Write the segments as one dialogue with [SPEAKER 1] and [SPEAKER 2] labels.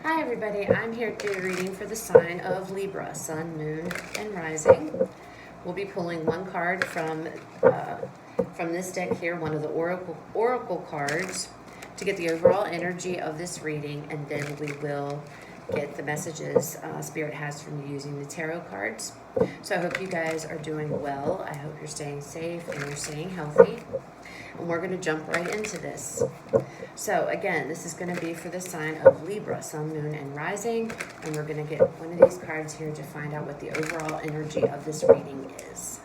[SPEAKER 1] Hi everybody, I'm here to do a reading for the sign of Libra, Sun, Moon, and Rising. We'll be pulling one card from this deck here, one of the oracle cards, to get the overall energy of this reading, and then we will get the messages Spirit has from you using the tarot cards. So I hope you guys are doing well. I hope you're staying safe and you're staying healthy. And we're going to jump right into this. So again, this is going to be for the sign of Libra, Sun, Moon, and Rising. And we're going to get one of these cards here to find out what the overall energy of this reading is.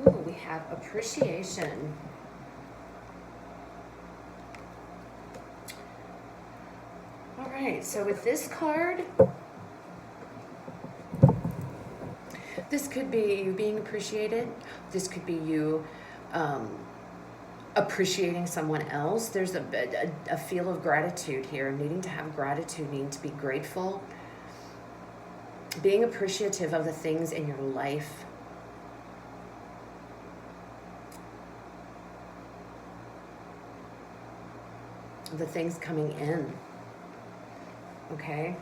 [SPEAKER 1] Ooh, we have appreciation. All right, so with this card, this could be you being appreciated. This could be you appreciating someone else. There's a feel of gratitude here, needing to have gratitude, needing to be grateful, being appreciative of the things in your life. The things coming in, okay?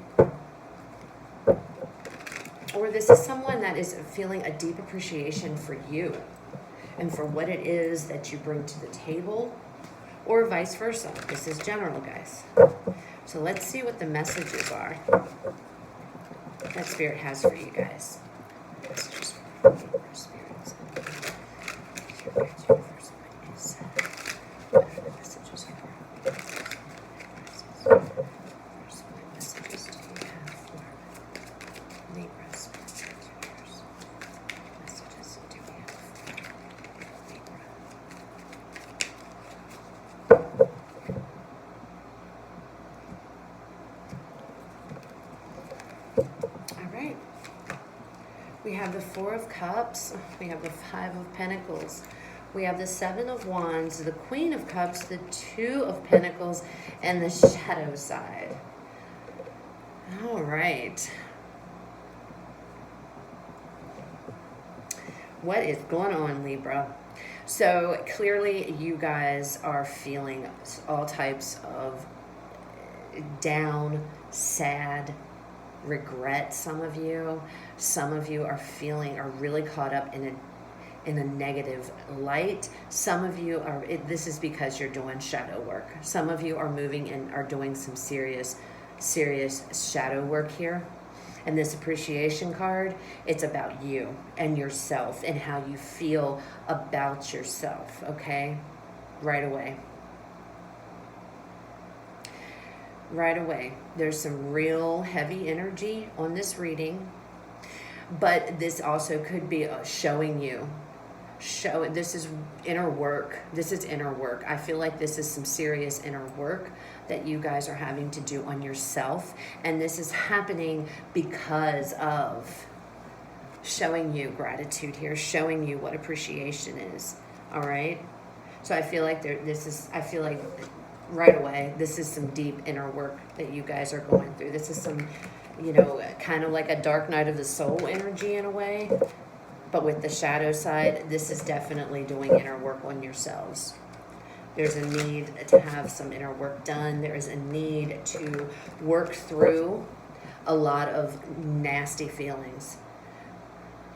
[SPEAKER 1] Or this is someone that is feeling a deep appreciation for you and for what it is that you bring to the table, or vice versa. This is general, guys. So let's see what the messages are that Spirit has for you guys. Messages for spirits. Your guides, universe, what is what are the messages for? What messages do you have for Libra? Messages do we have for Libra? All right. We have the Four of Cups. We have the Five of Pentacles. We have the Seven of Wands, the Queen of Cups, the Two of Pentacles, and the Shadow side. All right. What is going on, Libra? So clearly you guys are feeling all types of down, sad, regret. Some of you are really caught up in a negative light. Some of you are, this is because you're doing shadow work. Some of you are moving and are doing some serious shadow work here. And this appreciation card, it's about you and yourself and how you feel about yourself, okay? Right away. Right away. There's some real heavy energy on this reading, but this also could be showing you. This is inner work. This is inner work. I feel like this is some serious inner work that you guys are having to do on yourself. And this is happening because of showing you gratitude here, showing you what appreciation is. All right. So I feel like right away, this is some deep inner work that you guys are going through. This is some, kind of like a dark night of the soul energy in a way. But with the shadow side, this is definitely doing inner work on yourselves. There's a need to have some inner work done. There is a need to work through a lot of nasty feelings.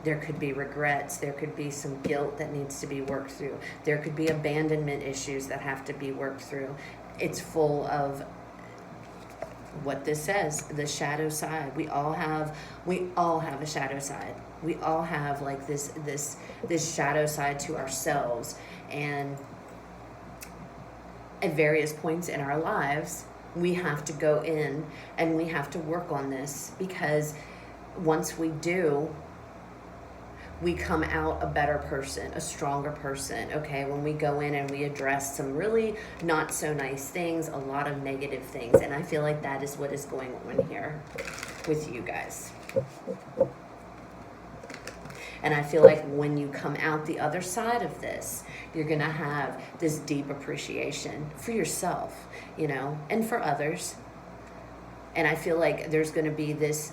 [SPEAKER 1] There could be regrets. There could be some guilt that needs to be worked through. There could be abandonment issues that have to be worked through. It's full of what this says, the shadow side. We all have a shadow side. We all have like this shadow side to ourselves, and at various points in our lives, we have to go in and we have to work on this, because once we do, we come out a better person, a stronger person, okay? When we go in and we address some really not so nice things, a lot of negative things. And I feel like that is what is going on here with you guys. And I feel like when you come out the other side of this, you're going to have this deep appreciation for yourself, you know, and for others. And I feel like there's going to be this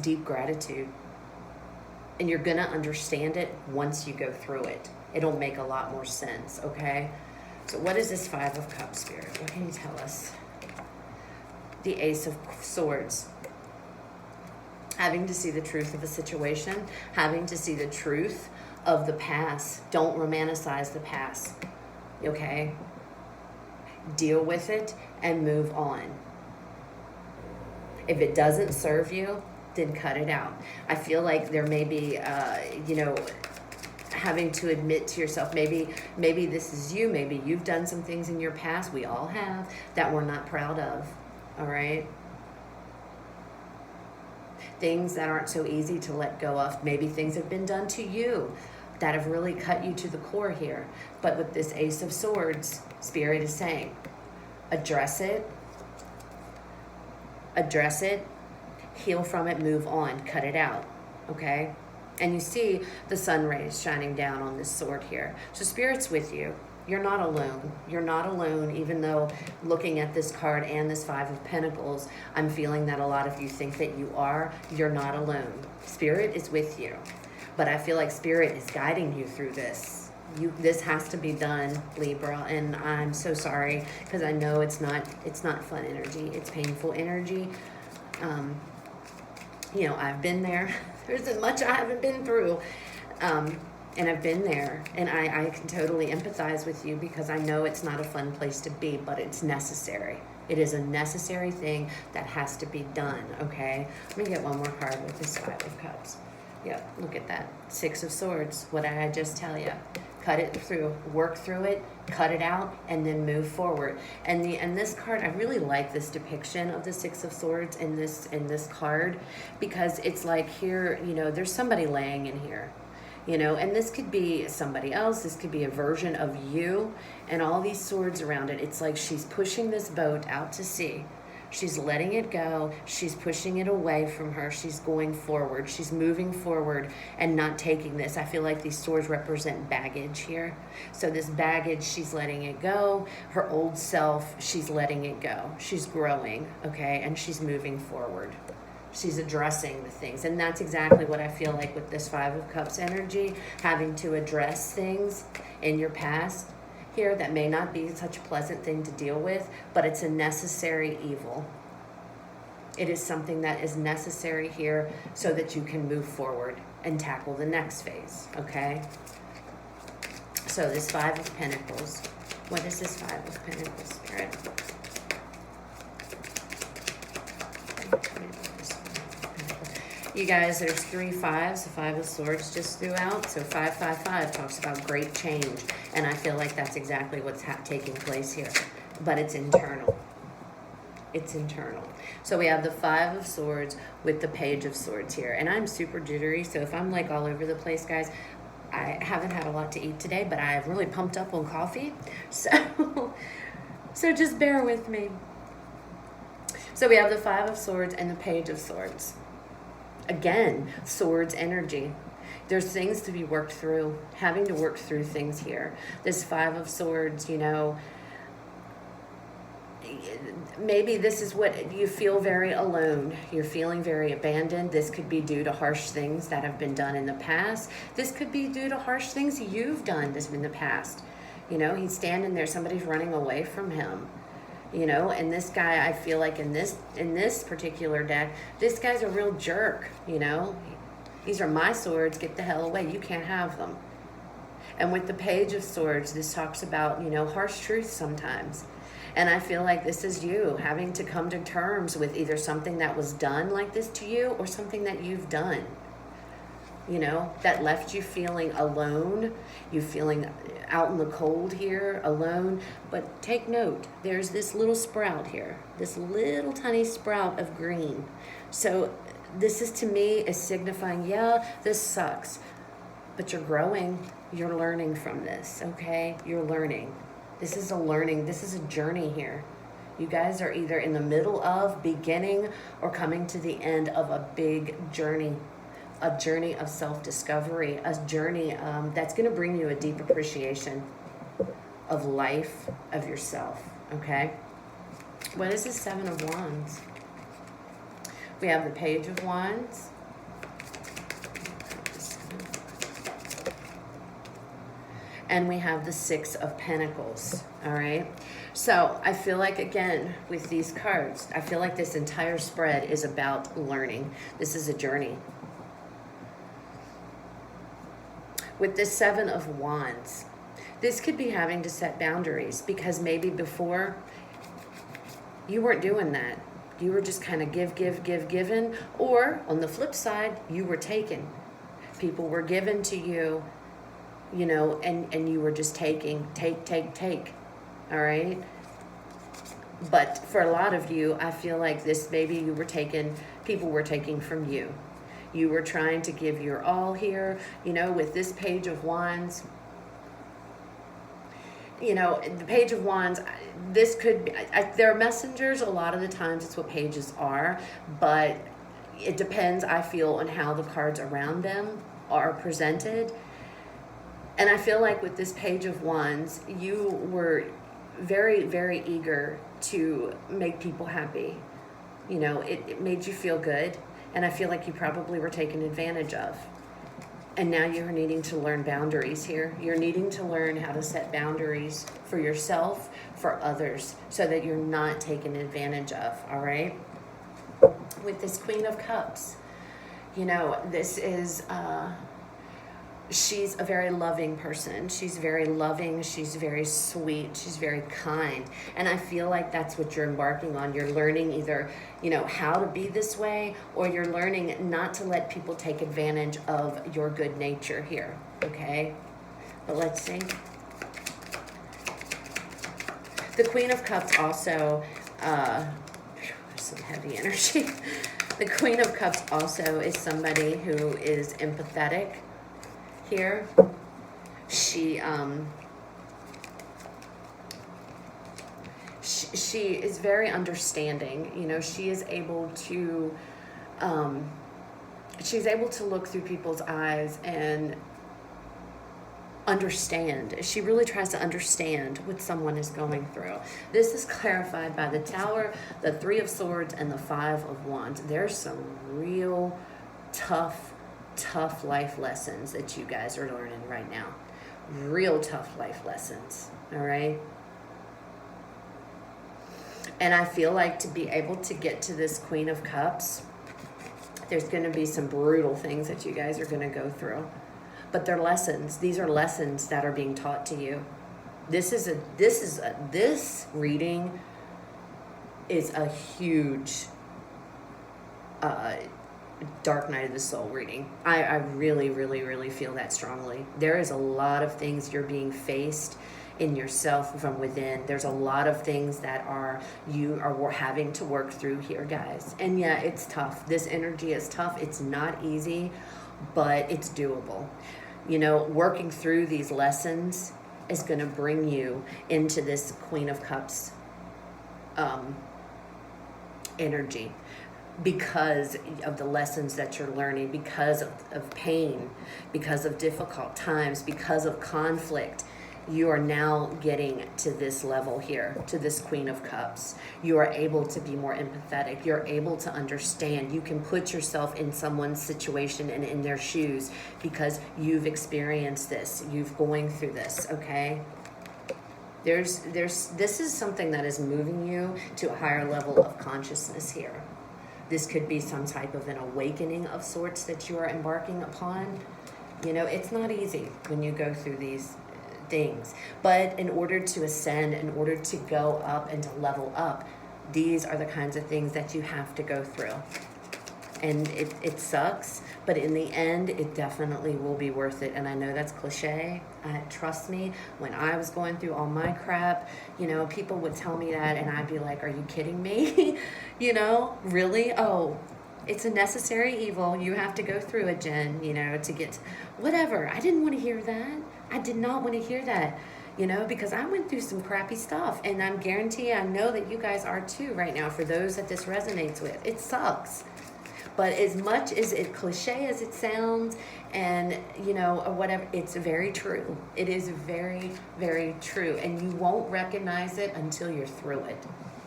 [SPEAKER 1] deep gratitude. And you're going to understand it once you go through it. It'll make a lot more sense, okay? So what is this Five of Cups, Spirit? What can you tell us? The Ace of Swords. Having to see the truth of a situation, having to see the truth of the past. Don't romanticize the past, okay? Deal with it and move on. If it doesn't serve you, then cut it out. I feel like there may be, you know, having to admit to yourself, maybe this is you, maybe you've done some things in your past, we all have, that we're not proud of, all right? Things that aren't so easy to let go of. Maybe things have been done to you that have really cut you to the core here. But with this Ace of Swords, Spirit is saying, address it, heal from it, move on, cut it out, okay? And you see the sun rays shining down on this sword here. So Spirit's with you. You're not alone. You're not alone, even though looking at this card and this Five of Pentacles, I'm feeling that a lot of you think that you are. You're not alone. Spirit is with you. But I feel like Spirit is guiding you through this. This has to be done, Libra, and I'm so sorry because I know it's not fun energy. It's painful energy. You know, I've been there. There's as much I haven't been through. And I've been there, and I can totally empathize with you because I know it's not a fun place to be, but it's necessary. It is a necessary thing that has to be done, okay? Let me get one more card with this Five of Cups. Yep, look at that. Six of Swords. What did I just tell you? Cut it through, work through it, cut it out, and then move forward. And this card, I really like this depiction of the Six of Swords in this card because it's like here, you know, there's somebody laying in here. You know, and this could be somebody else. This could be a version of you and all these swords around it. It's like she's pushing this boat out to sea. She's letting it go. She's pushing it away from her. She's going forward. She's moving forward and not taking this. I feel like these swords represent baggage here. So this baggage, she's letting it go. Her old self, she's letting it go. She's growing, okay? And she's moving forward. She's addressing the things. And that's exactly what I feel like with this Five of Cups energy, having to address things in your past here that may not be such a pleasant thing to deal with, but it's a necessary evil. It is something that is necessary here so that you can move forward and tackle the next phase, okay? So this Five of Pentacles. What is this Five of Pentacles, Spirit? You guys, there's 3 5s, the Five of Swords just threw out. So 555 talks about great change. And I feel like that's exactly what's taking place here. But it's internal. It's internal. So we have the Five of Swords with the Page of Swords here. And I'm super jittery, so if I'm like all over the place, guys, I haven't had a lot to eat today, but I've really pumped up on coffee. So just bear with me. So we have the Five of Swords and the Page of Swords. Again, swords energy. There's things to be worked through, having to work through things here. This Five of Swords, you know, maybe this is what you feel very alone. You're feeling very abandoned. This could be due to harsh things that have been done in the past. This could be due to harsh things you've done in the past. You know, he's standing there, somebody's running away from him. You know, and this guy, I feel like in this particular deck, this guy's a real jerk, you know. These are my swords, get the hell away, you can't have them. And with the Page of Swords, this talks about, you know, harsh truth sometimes. And I feel like this is you having to come to terms with either something that was done like this to you or something that you've done. You know, that left you feeling alone, you feeling out in the cold here, alone. But take note, there's this little sprout here, this little tiny sprout of green. So this is, to me, is signifying, yeah, this sucks, but you're growing. You're learning from this, okay? You're learning. This is a learning. This is a journey here. You guys are either in the middle of, beginning, or coming to the end of a big journey. A journey of self-discovery. A journey that's going to bring you a deep appreciation of life, of yourself, okay? What is the Seven of Wands? We have the Page of Wands. And we have the Six of Pentacles, all right? So I feel like, again, with these cards, I feel like this entire spread is about learning. This is a journey. With the Seven of Wands, this could be having to set boundaries, because maybe before you weren't doing that. You were just kind of given. Or on the flip side, you were taken. People were given to you, you know, and you were just taking, take. All right? But for a lot of you, I feel like this, maybe you were taken, people were taking from you. You were trying to give your all here, you know, with this Page of Wands. You know, the Page of Wands, this could be, they're messengers. A lot of the times it's what pages are, but it depends, I feel, on how the cards around them are presented. And I feel like with this Page of Wands, you were very, very eager to make people happy. You know, it made you feel good. And I feel like you probably were taken advantage of. And now you're needing to learn boundaries here. You're needing to learn how to set boundaries for yourself, for others, so that you're not taken advantage of, all right? With this Queen of Cups, you know, this is, she's a very loving person. She's very loving. She's very sweet. She's very kind. And I feel like that's what you're embarking on. You're learning either, you know, how to be this way, or you're learning not to let people take advantage of your good nature here, okay? But let's see. The Queen of Cups also, there's some heavy energy. The Queen of Cups also is somebody who is empathetic here. She is very understanding. You know, she is able to she's able to look through people's eyes and understand. She really tries to understand what someone is going through. This is clarified by the Tower, the Three of Swords, and the Five of Wands. There's some real tough life lessons that you guys are learning right now. Real tough life lessons, all right? And I feel like to be able to get to this Queen of Cups, there's going to be some brutal things that you guys are going to go through. But they're lessons. These are lessons that are being taught to you. This reading is a huge dark night of the soul reading. I really, really, really feel that strongly. There is a lot of things you're being faced in yourself from within. There's a lot of things that you are having to work through here, guys. And yeah, it's tough. This energy is tough. It's not easy, but it's doable. You know, working through these lessons is going to bring you into this Queen of Cups energy, because of the lessons that you're learning, because of pain, because of difficult times, because of conflict. You are now getting to this level here, to this Queen of Cups. You are able to be more empathetic. You're able to understand. You can put yourself in someone's situation and in their shoes, because you've experienced this. You've going through this, okay? This is something that is moving you to a higher level of consciousness here. This could be some type of an awakening of sorts that you are embarking upon. You know, it's not easy when you go through these things, but in order to ascend, in order to go up and to level up, these are the kinds of things that you have to go through. And it sucks, but in the end, it definitely will be worth it. And I know that's cliche. Trust me, when I was going through all my crap, you know, people would tell me that, and I'd be like, are you kidding me? You know, really? Oh, It's a necessary evil. You have to go through it, Jen, you know, to get whatever. I didn't want to hear that. I did not want to hear that, you know, because I went through some crappy stuff, and I'm guarantee I know that you guys are too right now. For those that this resonates with, it sucks. But as much as it cliche as it sounds, and you know, or whatever, it's very true. It is very, very true, and you won't recognize it until you're through it.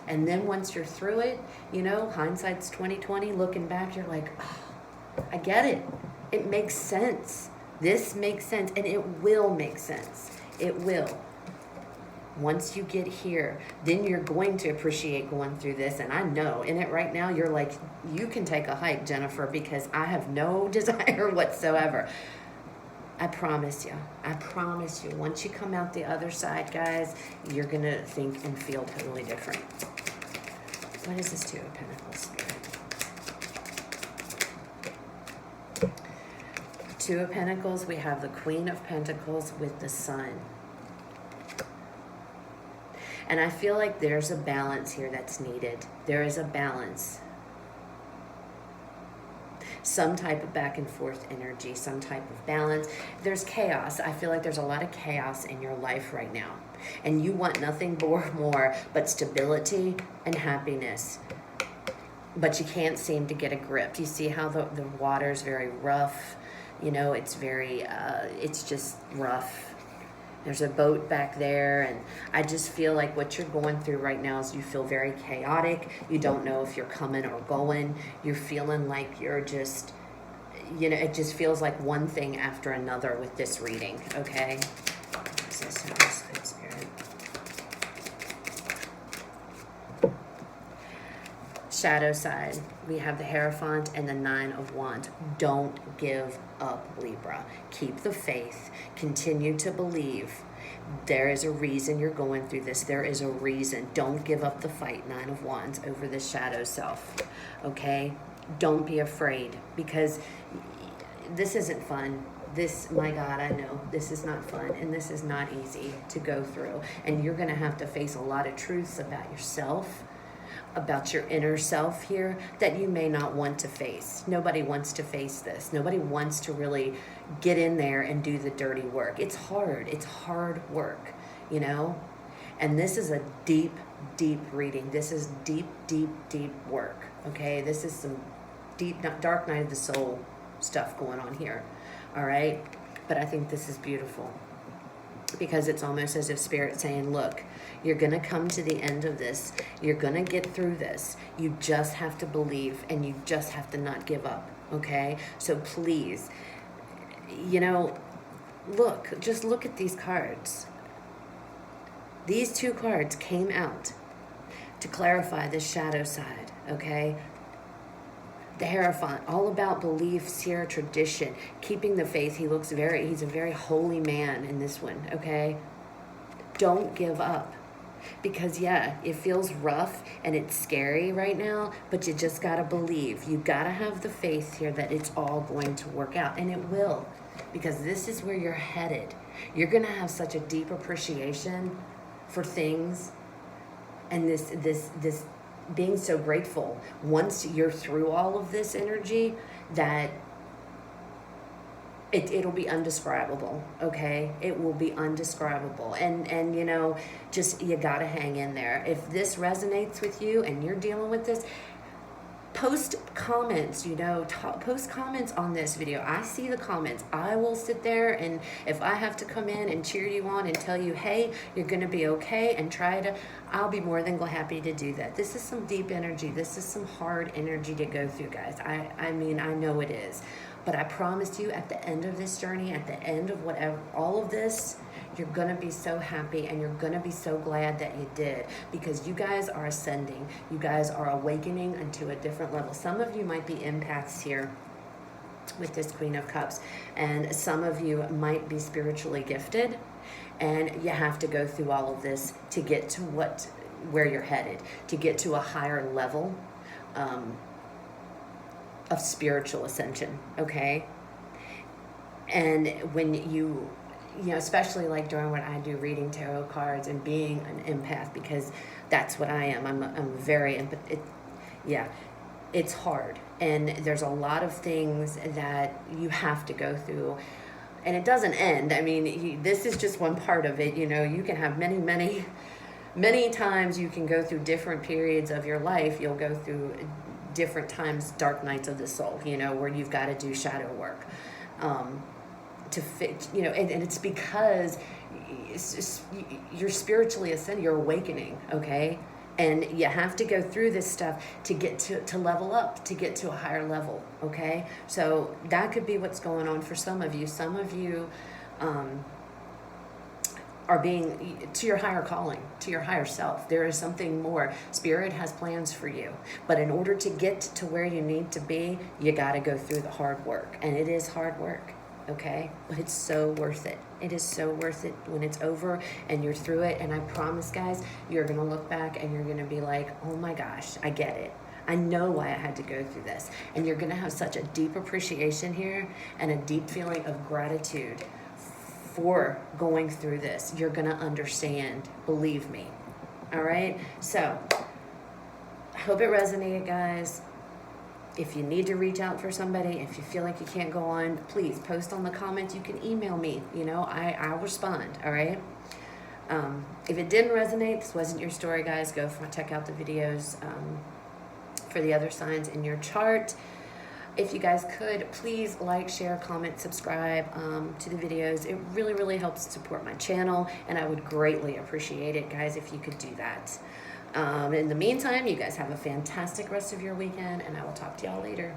[SPEAKER 1] And then once you're through it, you know, hindsight's 20/20. Looking back, you're like, oh, I get it. It makes sense. This makes sense, and it will make sense. It will. Once you get here, then you're going to appreciate going through this. And I know in it right now, you're like, you can take a hike, Jennifer, because I have no desire whatsoever. I promise you. I promise you. Once you come out the other side, guys, you're going to think and feel totally different. What is this Two of Pentacles, Spirit? Two of Pentacles, we have the Queen of Pentacles with the Sun. And I feel like there's a balance here that's needed. There is a balance. Some type of back and forth energy, some type of balance. There's chaos. I feel like there's a lot of chaos in your life right now. And you want nothing more but stability and happiness. But you can't seem to get a grip. You see how the water's very rough. You know, it's very, it's just rough. There's a boat back there, and I just feel like what you're going through right now is you feel very chaotic. You don't know if you're coming or going. You're feeling like you're just, you know, it just feels like one thing after another with this reading, okay? What's this? Good Spirit. Shadow side, we have the Hierophant and the Nine of Wands. Don't give up, Libra. Keep the faith. Continue to believe. There is a reason you're going through this. There is a reason. Don't give up the fight, Nine of Wands, over the shadow self, okay? Don't be afraid, because this isn't fun. This, my God, I know this is not fun, and this is not easy to go through. And you're going to have to face a lot of truths about yourself, about your inner self here, that you may not want to face. Nobody wants to face this. Nobody wants to really get in there and do the dirty work. It's hard. It's hard work, you know? And this is a deep, deep reading. This is deep, deep, deep work, okay? This is some deep, dark night of the soul stuff going on here, all right? But I think this is beautiful, because it's almost as if Spirit's saying, look, you're going to come to the end of this. You're going to get through this. You just have to believe, and you just have to not give up, okay? So please, you know, look, just look at these cards. These two cards came out to clarify the shadow side, okay? The Hierophant, all about belief, Seer, tradition, keeping the faith. He's a very holy man in this one, okay? Don't give up. Because, yeah, it feels rough and it's scary right now, but you just got to believe. You got to have the faith here that it's all going to work out, and it will, because this is where you're headed. You're going to have such a deep appreciation for things, and this being so grateful once you're through all of this energy, that it'll be undescribable, okay? It will be undescribable. And you know, just, you gotta hang in there. If this resonates with you and you're dealing with this, post comments, you know, post comments on this video. I see the comments. I will sit there, and if I have to come in and cheer you on and tell you, hey, you're gonna be okay, and I'll be more than happy to do that. This is some deep energy. This is some hard energy to go through, guys. I mean, I know it is. But I promise you, at the end of this journey, at the end of whatever, all of this, you're going to be so happy, and you're going to be so glad that you did, because you guys are ascending. You guys are awakening into a different level. Some of you might be empaths here with this Queen of Cups, and some of you might be spiritually gifted, and you have to go through all of this to get to where you're headed, to get to a higher level of spiritual ascension, okay? And when you know, especially like during what I do, reading tarot cards and being an empath, because that's what I am. I'm very yeah, it's hard. And there's a lot of things that you have to go through. And it doesn't end. I mean, this is just one part of it. You know, you can have many times you can go through different periods of your life. You'll go through different times, dark nights of the soul, you know, where you've got to do shadow work to fit, you know, and it's because you're spiritually ascending, you're awakening, okay? And you have to go through this stuff to get to level up, to get to a higher level, okay? So that could be what's going on for some of you. Some of you are being to your higher calling, to your higher self. There is something more. Spirit has plans for you. But in order to get to where you need to be, you got to go through the hard work. And it is hard work, okay? But it's so worth it. It is so worth it when it's over and you're through it. And I promise, guys, you're going to look back and you're going to be like, oh my gosh, I get it. I know why I had to go through this. And you're going to have such a deep appreciation here and a deep feeling of gratitude for going through this. You're going to understand. Believe me. All right? So, I hope it resonated, guys. If you need to reach out for somebody, if you feel like you can't go on, please post on the comments. You can email me. You know, I'll respond. All right? If it didn't resonate, this wasn't your story, guys, go check out the videos for the other signs in your chart. If you guys could, please like, share, comment, subscribe to the videos. It really, really helps support my channel, and I would greatly appreciate it, guys, if you could do that. In the meantime, you guys have a fantastic rest of your weekend, and I will talk to y'all later.